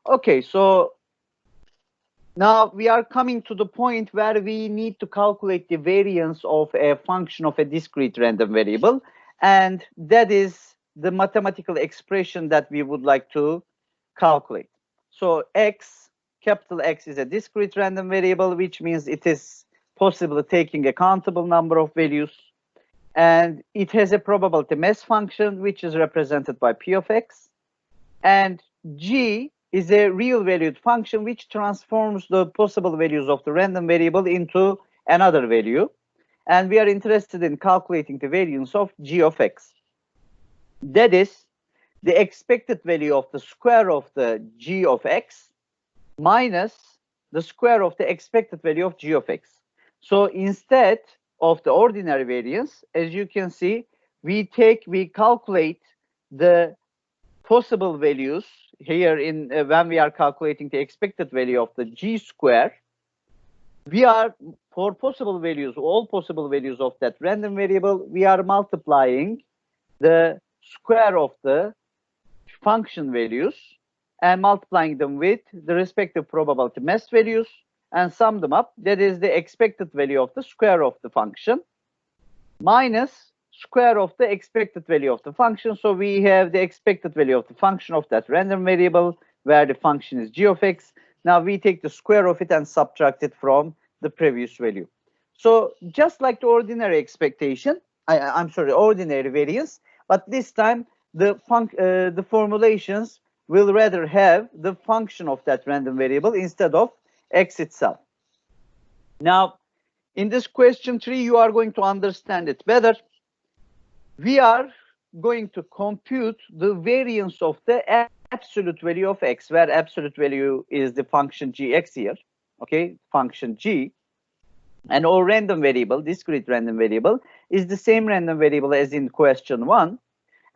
Okay, so now we are coming to the point where we need to calculate the variance of a function of a discrete random variable, and that is the mathematical expression that we would like to calculate. So x, capital X, is a discrete random variable, which means it is possible taking a countable number of values, and it has a probability mass function, which is represented by p of x, and g is a real valued function which transforms the possible values of the random variable into another value. And we are interested in calculating the variance of g of x. That is the expected value of the square of the g of x minus the square of the expected value of g of x. So instead of the ordinary variance, as you can see, we calculate the possible values here in when we are calculating the expected value of the g square. We are, for possible values, all possible values of that random variable, we are multiplying the square of the function values and multiplying them with the respective probability mass values and sum them up. That is the expected value of the square of the function minus square of the expected value of the function. So we have the expected value of the function of that random variable where the function is g of x. Now we take the square of it and subtract it from the previous value. So just like the ordinary expectation, I'm sorry, ordinary variance, but this time the formulations will rather have the function of that random variable instead of x itself. Now, in this question 3, you are going to understand it better. We are going to compute the variance of the absolute value of x, where absolute value is the function gx here, okay, function g. And our random variable, discrete random variable, is the same random variable as in question 1.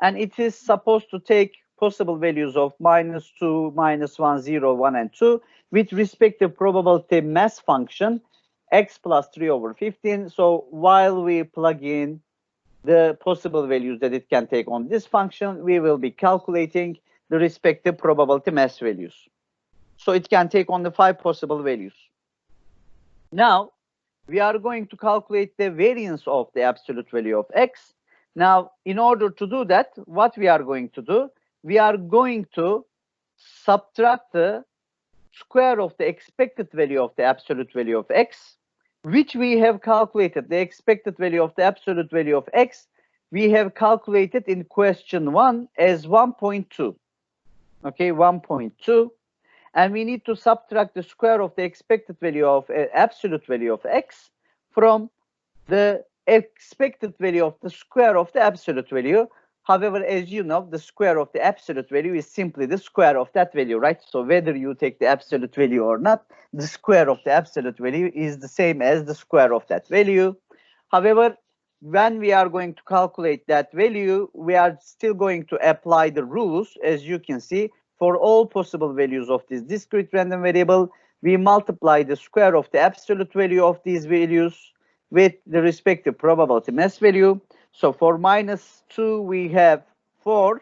And it is supposed to take possible values of -2, -1, 0, 1, and 2 with respective probability mass function x plus 3 over 15. So while we plug in the possible values that it can take on this function, we will be calculating the respective probability mass values. So it can take on the 5 possible values. Now, we are going to calculate the variance of the absolute value of x. Now, in order to do that, what we are going to do, we are going to subtract the square of the expected value of the absolute value of x, which we have calculated. The expected value of the absolute value of x, we have calculated in question 1 as 1.2. Okay, 1.2. And we need to subtract the square of the expected value of absolute value of x from the expected value of the square of the absolute value. However, as you know, the square of the absolute value is simply the square of that value, right? So whether you take the absolute value or not, the square of the absolute value is the same as the square of that value. However, when we are going to calculate that value, we are still going to apply the rules. As you can see, for all possible values of this discrete random variable, we multiply the square of the absolute value of these values with the respective probability mass value. So for -2, we have 4.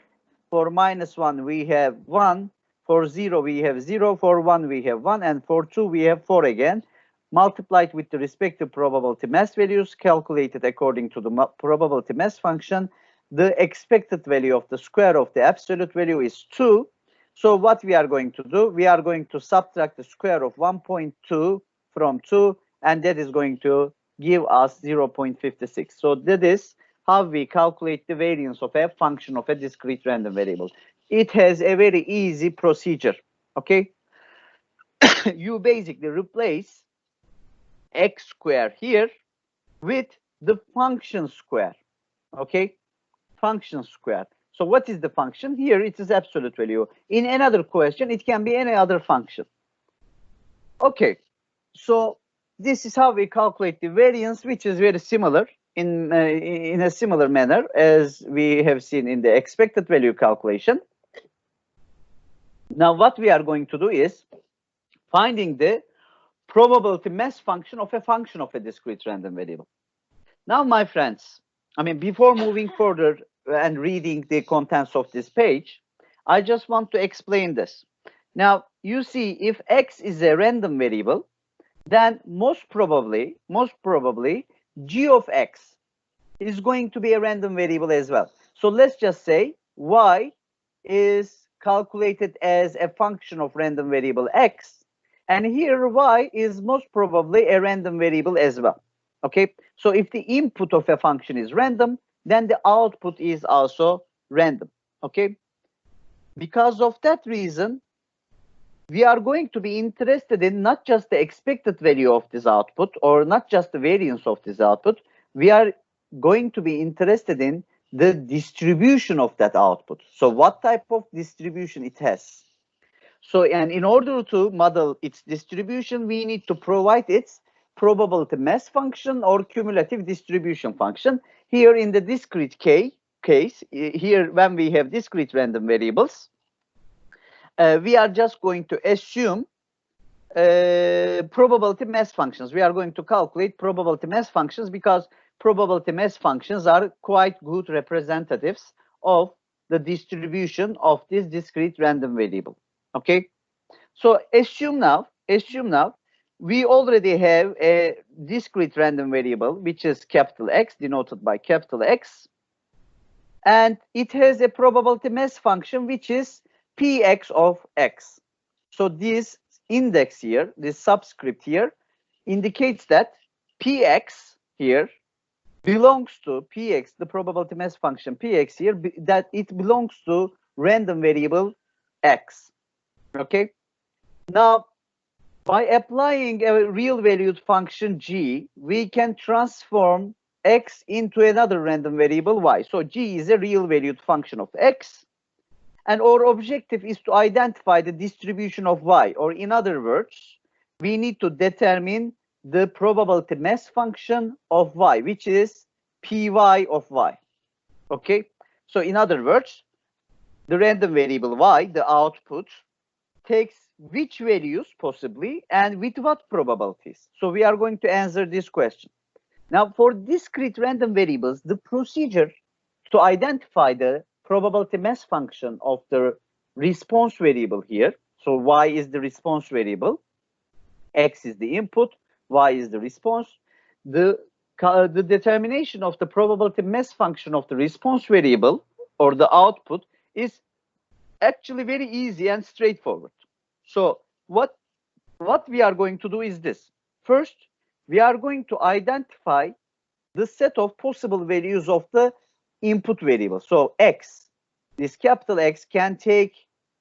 For -1, we have 1. For 0, we have 0. For 1, we have 1. And for 2, we have 4 again. Multiplied with the respective probability mass values calculated according to the probability mass function, the expected value of the square of the absolute value is 2. So what we are going to do, we are going to subtract the square of 1.2 from 2, and that is going to give us 0.56. So that is how we calculate the variance of a function of a discrete random variable. It has a very easy procedure, okay? You basically replace x square here with the function square, okay? Function square. So what is the function? Here it is absolute value. In another question, it can be any other function. Okay, so this is how we calculate the variance, which is very similar in a similar manner as we have seen in the expected value calculation. Now what we are going to do is finding the probability mass function of a discrete random variable. Now, my friends, I mean, before moving further and reading the contents of this page, I just want to explain this. Now, you see, if x is a random variable, then most probably, g of x is going to be a random variable as well. So let's just say y is calculated as a function of random variable x, and here y is most probably a random variable as well. Okay, so if the input of a function is random, then the output is also random. Okay, because of that reason, we are going to be interested in not just the expected value of this output or not just the variance of this output. We are going to be interested in the distribution of that output. So what type of distribution it has. So, and in order to model its distribution, we need to provide its probability mass function or cumulative distribution function. Here in the discrete case, here when we have discrete random variables, we are just going to assume probability mass functions. We are going to calculate probability mass functions because probability mass functions are quite good representatives of the distribution of this discrete random variable. Okay, so assume now we already have a discrete random variable which is capital X, denoted by capital X, and it has a probability mass function which is px of x. So this index here, this subscript here, indicates that px here belongs to px, the probability mass function px here, that it belongs to random variable x. Okay, now by applying a real valued function g, we can transform x into another random variable y. So g is a real valued function of x, and our objective is to identify the distribution of y, or in other words, we need to determine the probability mass function of y, which is py of y. Okay, so in other words, the random variable y, the output, takes which values possibly and with what probabilities. So we are going to answer this question. Now, for discrete random variables, the procedure to identify the probability mass function of the response variable here. So y is the response variable, x is the input, y is the response. The determination of the probability mass function of the response variable or the output is actually very easy and straightforward. So what we are going to do is this. First, we are going to identify the set of possible values of the input variable. So x, this capital X, can take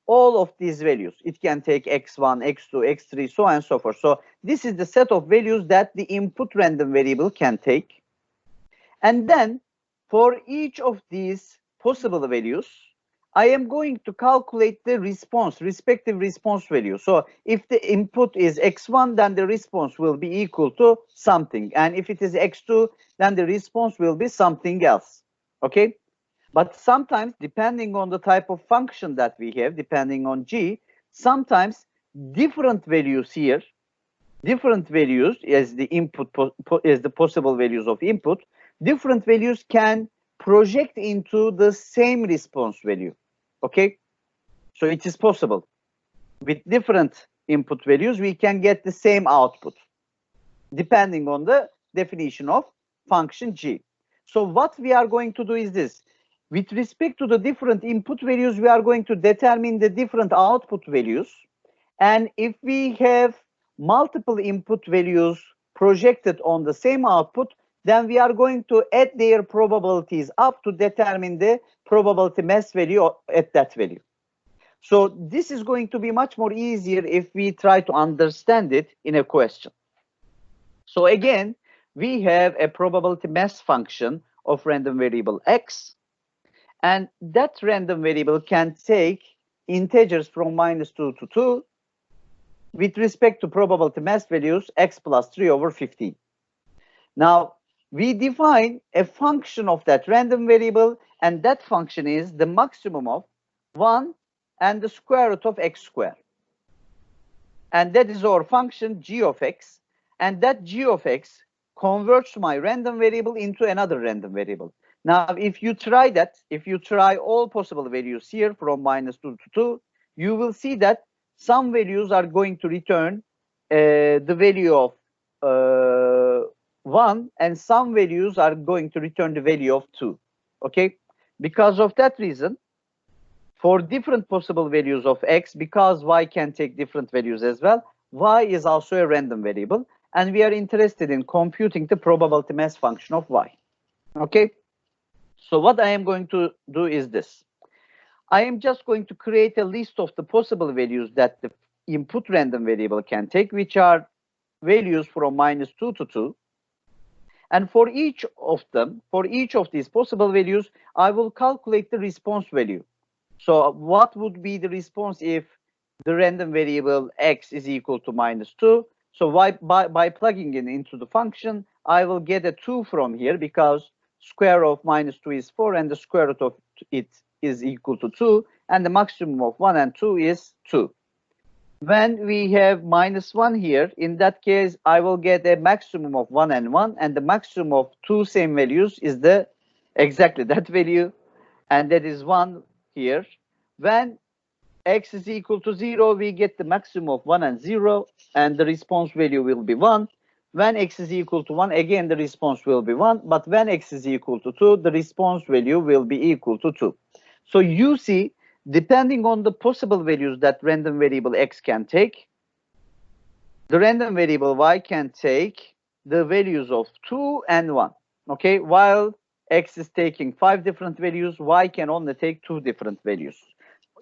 all of these values. It can take x1, x2, x3, so on and so forth. So this is the set of values that the input random variable can take. And then for each of these possible values, I am going to calculate the respective response value. So if the input is x1, then the response will be equal to something. And if it is x2, then the response will be something else. Okay? But sometimes, depending on the type of function that we have, depending on g, sometimes different values here, different values as the input, as the possible values of input, different values can project into the same response value. Okay, so it is possible. With different input values, we can get the same output, depending on the definition of function g. So what we are going to do is this. With respect to the different input values, we are going to determine the different output values. And if we have multiple input values projected on the same output, then we are going to add their probabilities up to determine the probability mass value at that value. So this is going to be much more easier if we try to understand it in a question. So again, we have a probability mass function of random variable x, and that random variable can take integers from -2 to 2 with respect to probability mass values x plus 3 over 15. Now, we define a function of that random variable, and that function is the maximum of 1 and the square root of x squared. And that is our function g of x, and that g of x converts my random variable into another random variable. Now, if you try that, if you try all possible values here from -2 to 2, you will see that some values are going to return the value of 1, and some values are going to return the value of 2. Okay, because of that reason, for different possible values of x, because y can take different values as well, y is also a random variable, and we are interested in computing the probability mass function of y. Okay, so what I am going to do is this. I am just going to create a list of the possible values that the input random variable can take, which are values from -2 to 2. And for each of them, for each of these possible values, I will calculate the response value. So what would be the response if the random variable x is equal to -2? So by plugging in into the function, I will get a 2 from here, because square of -2 is 4, and the square root of it is equal to 2, and the maximum of 1 and 2 is 2. When we have -1 here, in that case, I will get a maximum of 1 and 1, and the maximum of 2 same values is exactly that value, and that is 1 here. When x is equal to 0, we get the maximum of 1 and 0, and the response value will be 1. When x is equal to 1, again, the response will be 1, but when x is equal to 2, the response value will be equal to 2. So you see, depending on the possible values that random variable x can take, the random variable y can take the values of 2 and 1. Okay, while x is taking 5 different values, y can only take 2 different values.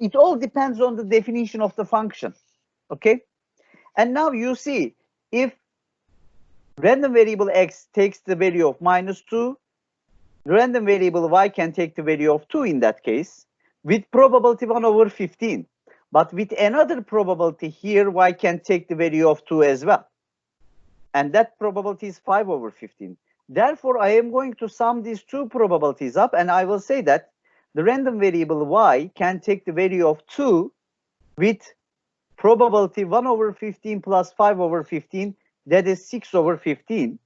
It all depends on the definition of the function. Okay, and now you see, if random variable x takes the value of -2, the random variable y can take the value of 2 in that case, with probability 1/15. But with another probability here, y can take the value of 2 as well. And that probability is 5/15. Therefore, I am going to sum these two probabilities up, and I will say that the random variable y can take the value of 2 with probability 1/15 plus 5/15, that is 6/15.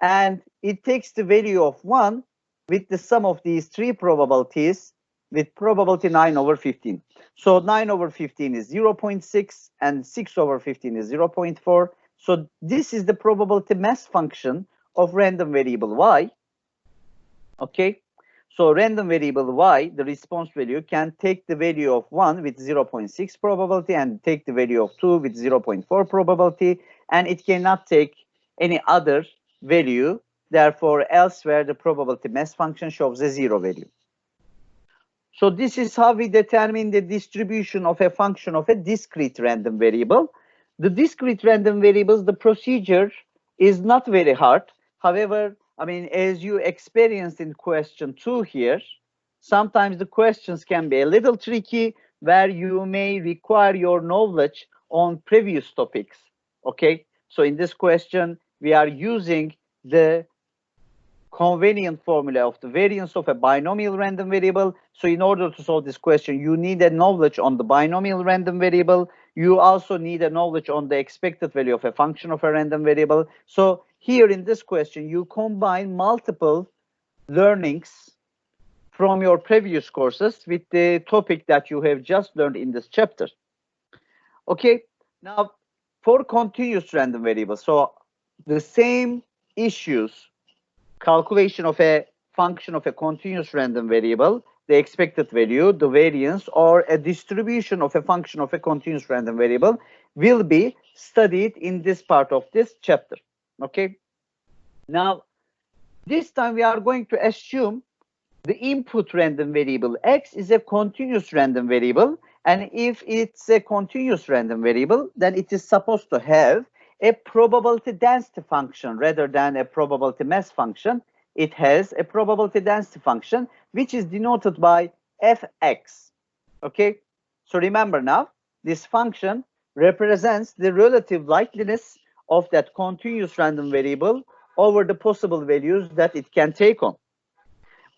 And it takes the value of 1 with the sum of these three probabilities with probability 9/15. So 9/15 is 0.6, and 6/15 is 0.4. So this is the probability mass function of random variable y. Okay, so random variable y, the response value, can take the value of 1 with 0.6 probability and take the value of 2 with 0.4 probability, and it cannot take any other value. Therefore, elsewhere, the probability mass function shows a 0 value. So this is how we determine the distribution of a function of a discrete random variable. The discrete random variables, the procedure is not very hard. However, I mean, as you experienced in question 2 here, sometimes the questions can be a little tricky, where you may require your knowledge on previous topics. Okay, so in this question, we are using the convenient formula of the variance of a binomial random variable. So in order to solve this question, you need a knowledge on the binomial random variable. You also need a knowledge on the expected value of a function of a random variable. So here in this question, you combine multiple learnings from your previous courses with the topic that you have just learned in this chapter. Okay, now for continuous random variables, so the same issues, calculation of a function of a continuous random variable, the expected value, the variance, or a distribution of a function of a continuous random variable will be studied in this part of this chapter. Okay, now this time we are going to assume the input random variable x is a continuous random variable, and if it's a continuous random variable, then it is supposed to have a probability density function rather than a probability mass function. It has a probability density function, which is denoted by fx. Okay, so remember now, this function represents the relative likeliness of that continuous random variable over the possible values that it can take on.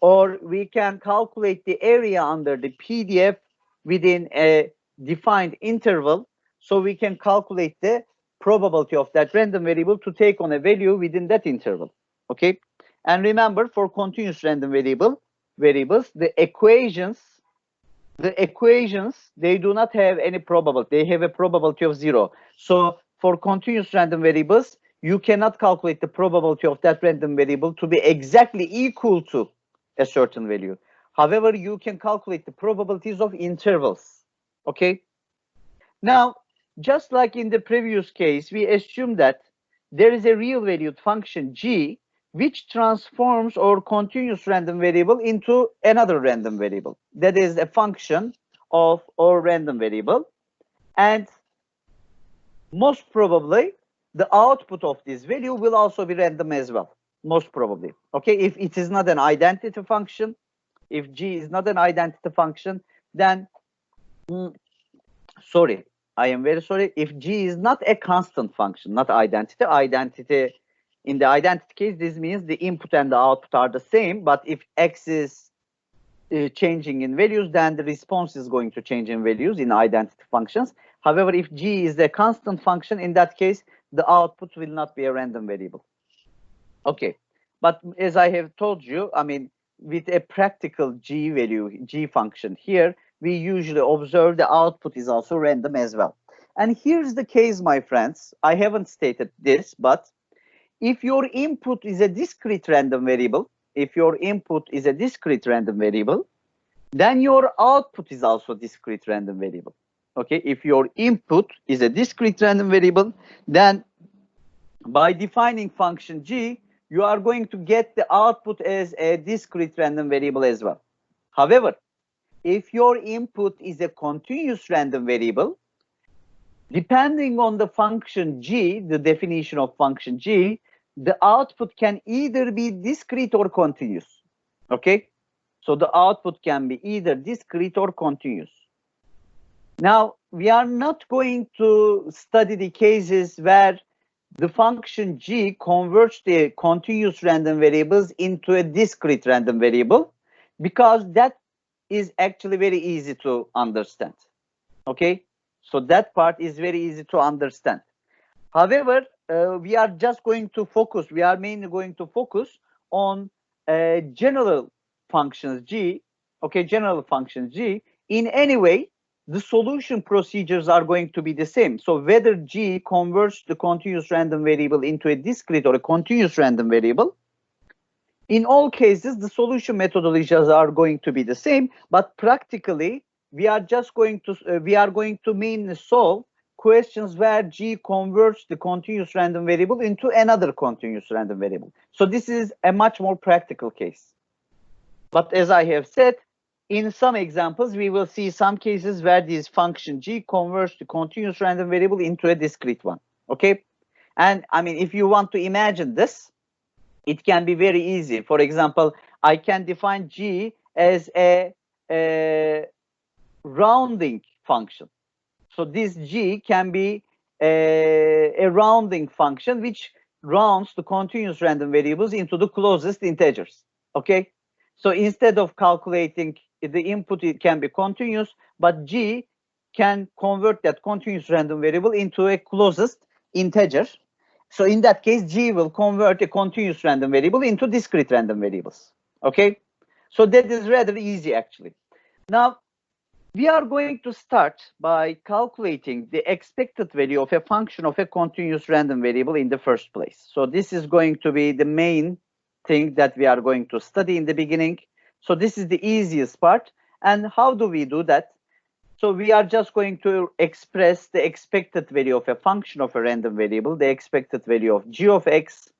Or we can calculate the area under the PDF within a defined interval, so we can calculate the probability of that random variable to take on a value within that interval. Okay, and remember, for continuous random variables, the equations the equations, they do not have any probability. They have a probability of 0. So for continuous random variables, you cannot calculate the probability of that random variable to be exactly equal to a certain value. However, you can calculate the probabilities of intervals. Okay? Now, just like in the previous case, we assume that there is a real valued function g which transforms our continuous random variable into another random variable. That is a function of our random variable. And most probably, the output of this value will also be random as well. Most probably. Okay, if it is not an identity function, if g is not an identity function, then sorry, I am very sorry. If g is not a constant function, not identity, in the identity case, this means the input and the output are the same. But if x is changing in values, then the response is going to change in values in identity functions. However, if g is a constant function, in that case, the output will not be a random variable. Okay, but as I have told you, I mean, with a practical g value, g function here, we usually observe the output is also random as well. And here's the case, my friends. I haven't stated this, but if your input is a discrete random variable, then your output is also discrete random variable. Okay, if your input is a discrete random variable, then by defining function g, you are going to get the output as a discrete random variable as well. However, if your input is a continuous random variable, depending on the function g, the definition of function g, the output can either be discrete or continuous. Okay? So the output can be either discrete or continuous. Now, we are not going to study the cases where the function g converts the continuous random variables into a discrete random variable, because that is actually very easy to understand. Okay? So that part is very easy to understand. However, we are mainly going to focus on general functions g. Okay, general functions g. In any way, the solution procedures are going to be the same. So whether g converts the continuous random variable into a discrete or a continuous random variable, in all cases, the solution methodologies are going to be the same, but practically, we are going to mainly solve questions where g converts the continuous random variable into another continuous random variable. So this is a much more practical case. But as I have said, in some examples, we will see some cases where this function g converts the continuous random variable into a discrete one. Okay? And I mean, if you want to imagine this, it can be very easy. For example, I can define g as a rounding function. So this g can be a rounding function which rounds the continuous random variables into the closest integers. Okay? So instead of calculating the input, it can be continuous, but g can convert that continuous random variable into a closest integer. So in that case, g will convert a continuous random variable into discrete random variables. Okay? So that is rather easy, actually. Now, we are going to start by calculating the expected value of a function of a continuous random variable in the first place. So this is going to be the main thing that we are going to study in the beginning. So this is the easiest part. And how do we do that? So we are just going to express the expected value of a function of a random variable, the expected value of g of x,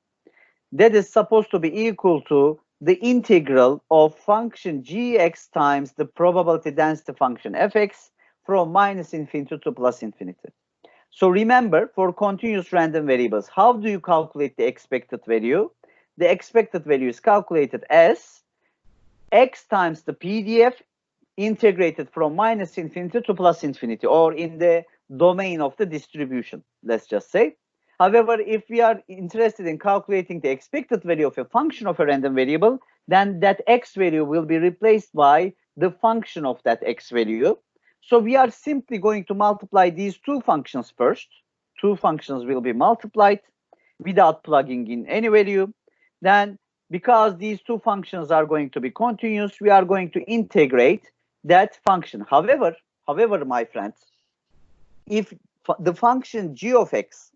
that is supposed to be equal to the integral of function gx times the probability density function fx from -infinity to +infinity. So remember, for continuous random variables, how do you calculate the expected value? The expected value is calculated as x times the PDF integrated from -infinity to +infinity, or in the domain of the distribution, let's just say. However, if we are interested in calculating the expected value of a function of a random variable, then that x value will be replaced by the function of that x value. So we are simply going to multiply these two functions first. Two functions will be multiplied without plugging in any value. Then, because these two functions are going to be continuous, we are going to integrate that function. However, my friends, if the function g of x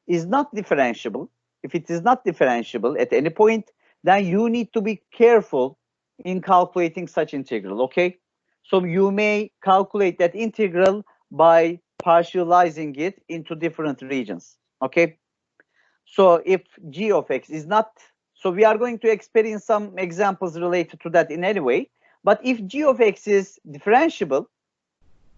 is not differentiable, if it is not differentiable at any point, then you need to be careful in calculating such integral, okay? So you may calculate that integral by partializing it into different regions, okay? So if g of x is not, so we are going to experience some examples related to that in any way, but if g of x is differentiable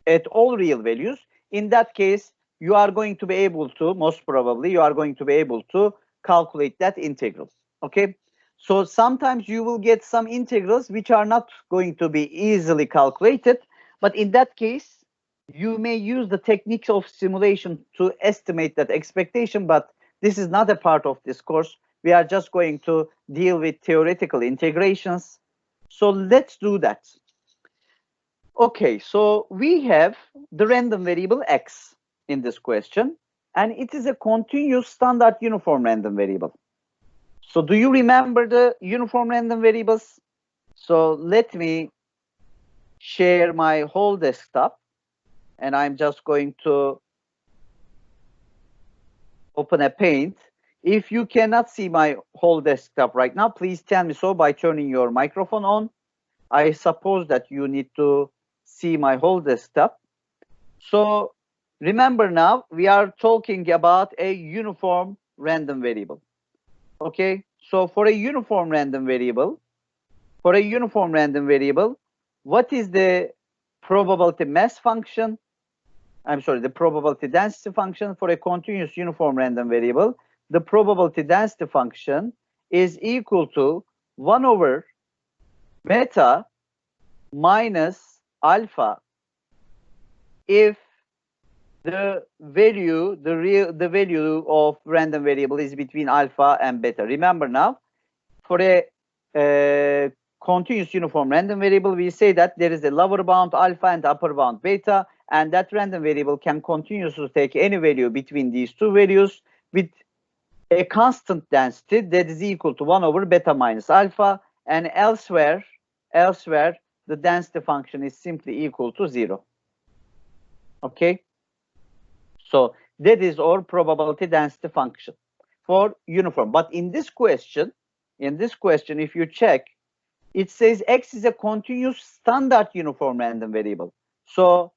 at all real values, in that case, you are going to be able to, most probably, you are going to be able to calculate that integral, okay? So sometimes you will get some integrals which are not going to be easily calculated, but in that case, you may use the techniques of simulation to estimate that expectation, but this is not a part of this course. We are just going to deal with theoretical integrations. So let's do that. Okay, so we have the random variable x in this question, and it is a continuous standard uniform random variable. So do you remember the uniform random variables? So let me share my whole desktop, and I'm just going to open a Paint. If you cannot see my whole desktop right now, please tell me so by turning your microphone on. I suppose that you need to see my whole desktop. So remember now, we are talking about a uniform random variable. Okay, so for a uniform random variable, what is the probability mass function? I'm sorry, the probability density function for a continuous uniform random variable. The probability density function is equal to 1 over beta minus alpha if the value of random variable is between alpha and beta. Remember now, for a continuous uniform random variable, we say that there is a lower bound alpha and upper bound beta, and that random variable can continuously take any value between these two values with a constant density that is equal to 1 over beta minus alpha, and elsewhere the density function is simply equal to 0. Okay, so that is our probability density function for uniform. But in this question, if you check, it says x is a continuous standard uniform random variable. So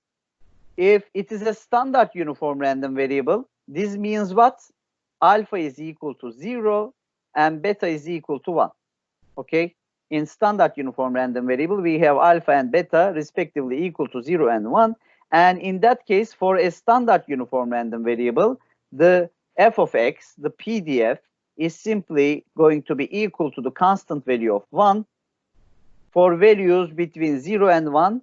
if it is a standard uniform random variable, this means what? Alpha is equal to 0 and beta is equal to 1. Okay, in standard uniform random variable, we have alpha and beta respectively equal to 0 and 1. And in that case, for a standard uniform random variable, the f of x, the PDF, is simply going to be equal to the constant value of 1 for values between 0 and 1.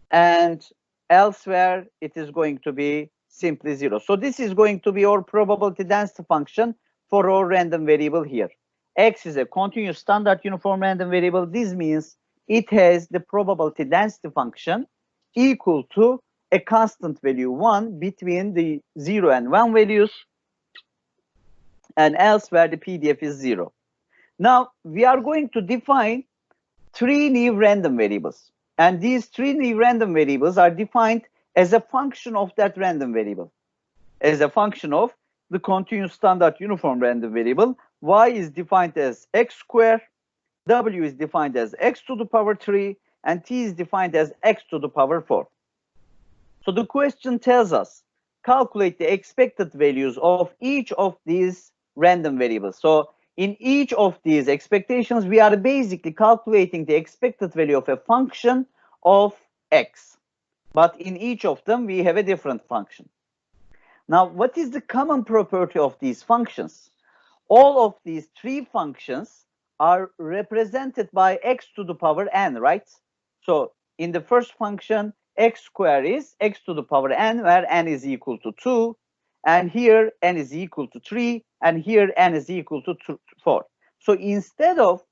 And elsewhere, it is going to be simply 0. So this is going to be our probability density function for our random variable here. X is a continuous standard uniform random variable. This means it has the probability density function equal to a constant value 1 between the 0 and 1 values, and elsewhere the PDF is 0. Now we are going to define 3 new random variables, and these 3 new random variables are defined as a function of that random variable, as a function of the continuous standard uniform random variable. Y is defined as x squared, W is defined as x to the power 3, and T is defined as x to the power 4. So the question tells us, calculate the expected values of each of these random variables. So in each of these expectations, we are basically calculating the expected value of a function of x. But in each of them, we have a different function. Now, what is the common property of these functions? All of these 3 functions are represented by x to the power n, right? So in the first function, x squared is x to the power n, where n is equal to 2. And here n is equal to 3. And here n is equal to 4. So instead of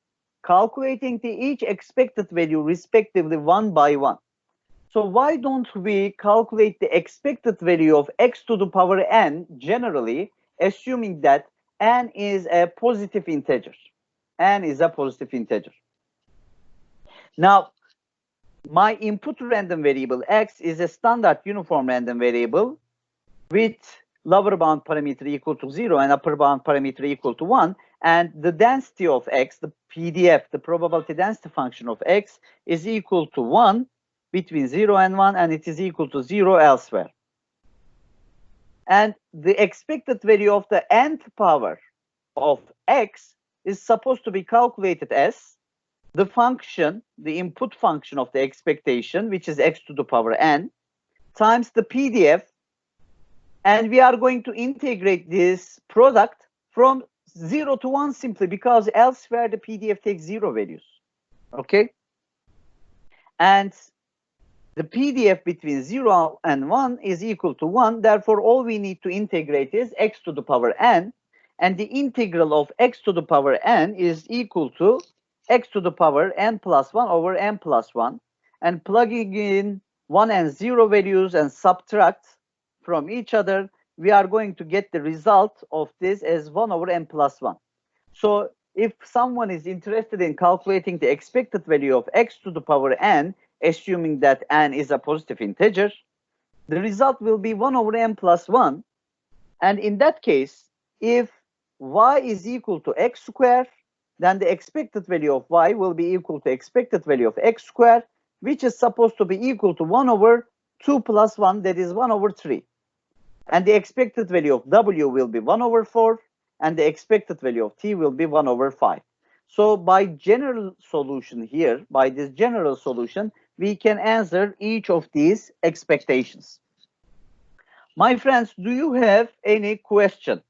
calculating each expected value respectively one by one, so why don't we calculate the expected value of x to the power n generally, assuming that n is a positive integer. N is a positive integer. Now, my input random variable x is a standard uniform random variable with lower bound parameter equal to 0 and upper bound parameter equal to 1. And the density of x, the PDF, the probability density function of x, is equal to 1 between 0 and 1, and it is equal to 0 elsewhere. And the expected value of the nth power of x is supposed to be calculated as the function, the input function of the expectation, which is x to the power n, times the PDF. And we are going to integrate this product from 0 to 1 simply because elsewhere the PDF takes 0 values. Okay? And the PDF between 0 and 1 is equal to 1. Therefore, all we need to integrate is x to the power n. And the integral of x to the power n is equal to x to the power n plus 1 over n plus 1. And plugging in 1 and 0 values and subtract from each other, we are going to get the result of this as 1 over n plus 1. So if someone is interested in calculating the expected value of x to the power n, assuming that n is a positive integer, the result will be 1 over n plus 1. And in that case, if y is equal to x squared, then the expected value of y will be equal to expected value of x squared, which is supposed to be equal to 1 over 2 plus 1, that is 1 over 3. And the expected value of w will be 1 over 4, and the expected value of t will be 1 over 5. So by general solution here, by this general solution, we can answer each of these expectations. My friends, do you have any question?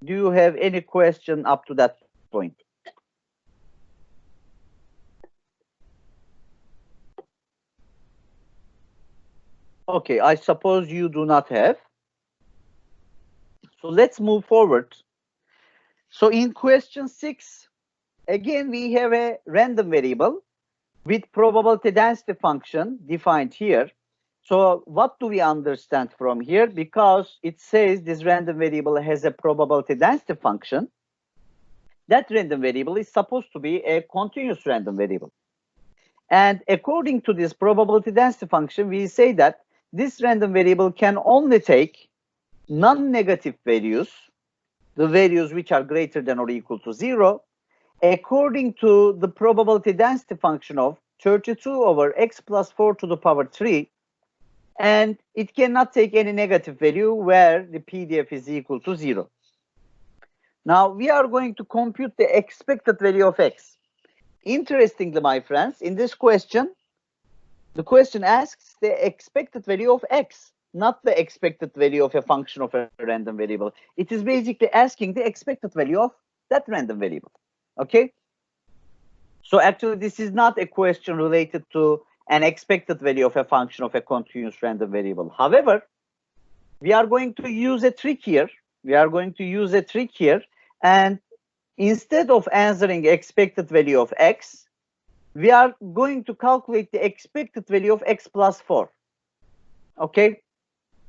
Do you have any question up to that point? Okay, I suppose you do not have. So let's move forward. So in question 6, again, we have a random variable with probability density function defined here. So what do we understand from here? Because it says this random variable has a probability density function, that random variable is supposed to be a continuous random variable. And according to this probability density function, we say that this random variable can only take non-negative values, the values which are greater than or equal to 0, according to the probability density function of 32 over x plus 4 to the power 3, and it cannot take any negative value where the PDF is equal to 0. Now we are going to compute the expected value of x. Interestingly, my friends, in this question, the question asks the expected value of x, not the expected value of a function of a random variable. It is basically asking the expected value of that random variable. Okay? So actually, this is not a question related to an expected value of a function of a continuous random variable. However, we are going to use a trick here. And instead of answering expected value of x, we are going to calculate the expected value of x plus 4. Okay?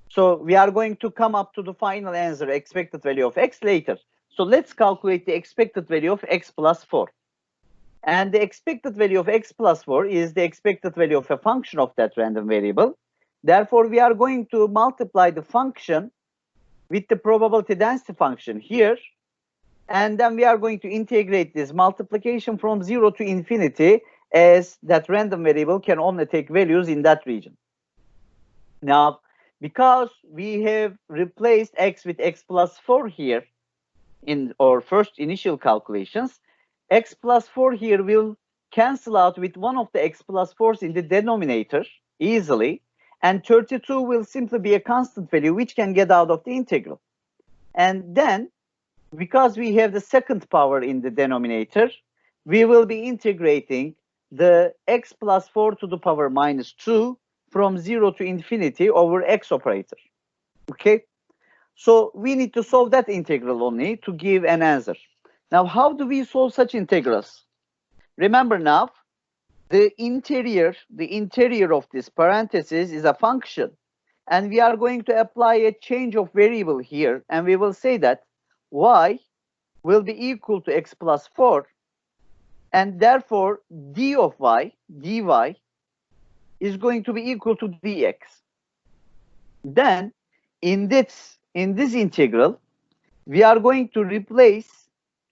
So we are going to come up to the final answer, expected value of x, later. So let's calculate the expected value of x plus 4. And the expected value of x plus 4 is the expected value of a function of that random variable. Therefore, we are going to multiply the function with the probability density function here. And then we are going to integrate this multiplication from 0 to infinity, as that random variable can only take values in that region. Now, because we have replaced x with x plus 4 here in our first initial calculations, x plus 4 here will cancel out with one of the x plus 4s in the denominator easily, and 32 will simply be a constant value which can get out of the integral. And then, because we have the second power in the denominator, we will be integrating the x plus 4 to the power minus 2 from 0 to infinity over x operator. Okay? So we need to solve that integral only to give an answer. Now, how do we solve such integrals? Remember now, the interior of this parenthesis is a function. And we are going to apply a change of variable here. And we will say that y will be equal to x plus 4. and therefore d of y, dy, is going to be equal to dx. Then in this integral, we are going to replace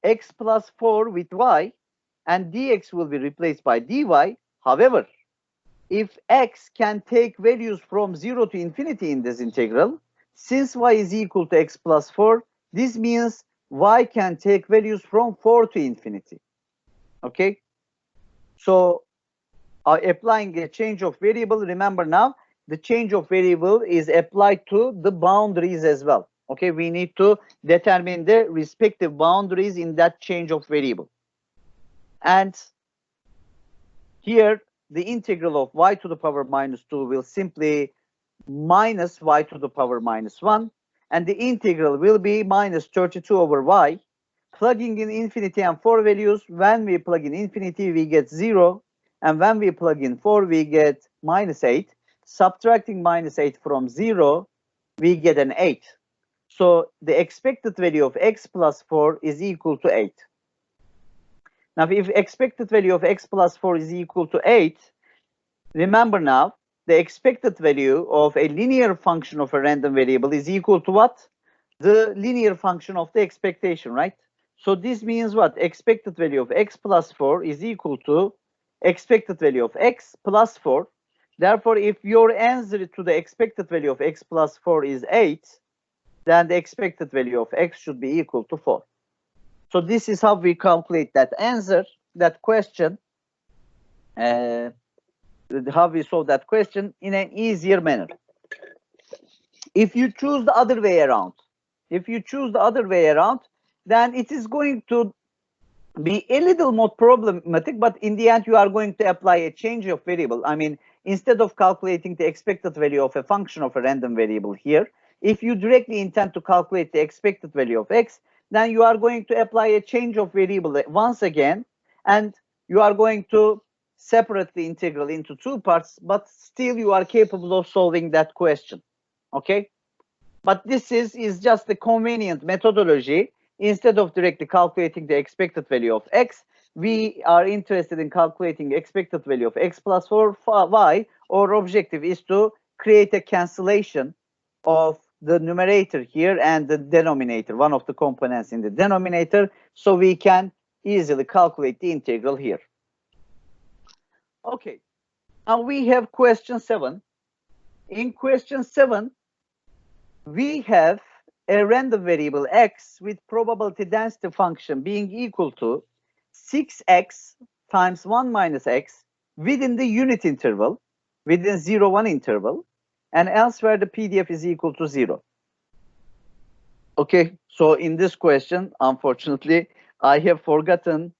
x plus 4 with y, and dx will be replaced by dy. However, if x can take values from 0 to infinity in this integral, since y is equal to x plus 4, this means y can take values from 4 to infinity. Okay? So applying a change of variable, remember now, the change of variable is applied to the boundaries as well. Okay, we need to determine the respective boundaries in that change of variable. And here, the integral of y to the power minus 2 will simply minus y to the power minus 1. And the integral will be minus 32 over y. Plugging in infinity and 4 values, when we plug in infinity, we get 0. And when we plug in 4, we get minus 8. Subtracting minus 8 from 0, we get an 8. So the expected value of x plus 4 is equal to 8. Now, if expected value of x plus 4 is equal to 8, remember now, the expected value of a linear function of a random variable is equal to what? The linear function of the expectation, right? So this means what? Expected value of x plus 4 is equal to expected value of x plus 4. Therefore, if your answer to the expected value of x plus 4 is 8, then the expected value of x should be equal to 4. So this is how we calculate that answer, that question, how we solve that question in an easier manner. If you choose the other way around, then it is going to be a little more problematic, but in the end, you are going to apply a change of variable. I mean, instead of calculating the expected value of a function of a random variable here, if you directly intend to calculate the expected value of x, then you are going to apply a change of variable once again, and you are going to separate the integral into two parts, but still you are capable of solving that question. Okay? But this is just a convenient methodology. Instead of directly calculating the expected value of x, we are interested in calculating the expected value of x plus 4 y. Our objective is to create a cancellation of the numerator here and the denominator, one of the components in the denominator, so we can easily calculate the integral here. Okay, now we have question 7. In question 7, we have a random variable x with probability density function being equal to 6x times 1 minus x within the unit interval, within 0, 1 interval, and elsewhere the PDF is equal to 0. Okay, so in this question, unfortunately, I have forgotten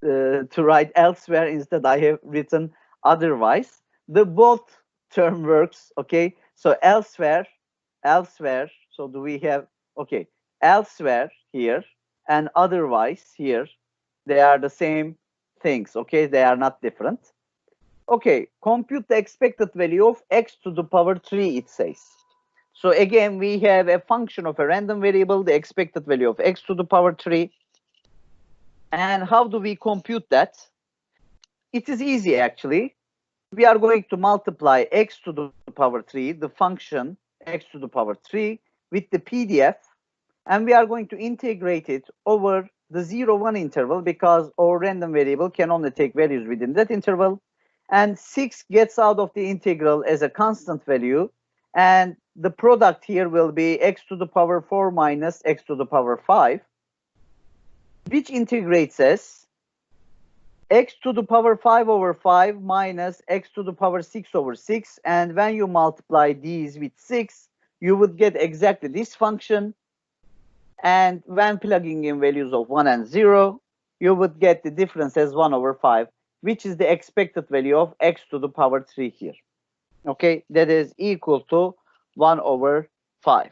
to write elsewhere. Instead, I have written otherwise. The both term works, okay? So elsewhere, so do we have, okay, elsewhere here and otherwise here, they are the same things, okay? They are not different. Okay, compute the expected value of x to the power 3, it says. So again, we have a function of a random variable, the expected value of x to the power 3. And how do we compute that? It is easy, actually. We are going to multiply x to the power 3, the function x to the power 3, with the PDF, and we are going to integrate it over the 0, 1 interval, because our random variable can only take values within that interval. And 6 gets out of the integral as a constant value, and the product here will be x to the power 4 minus x to the power 5, which integrates as x to the power 5 over 5 minus x to the power 6 over 6. And when you multiply these with 6, you would get exactly this function. And when plugging in values of 1 and 0, you would get the difference as 1 over 5, which is the expected value of x to the power 3 here. Okay, that is equal to 1 over 5.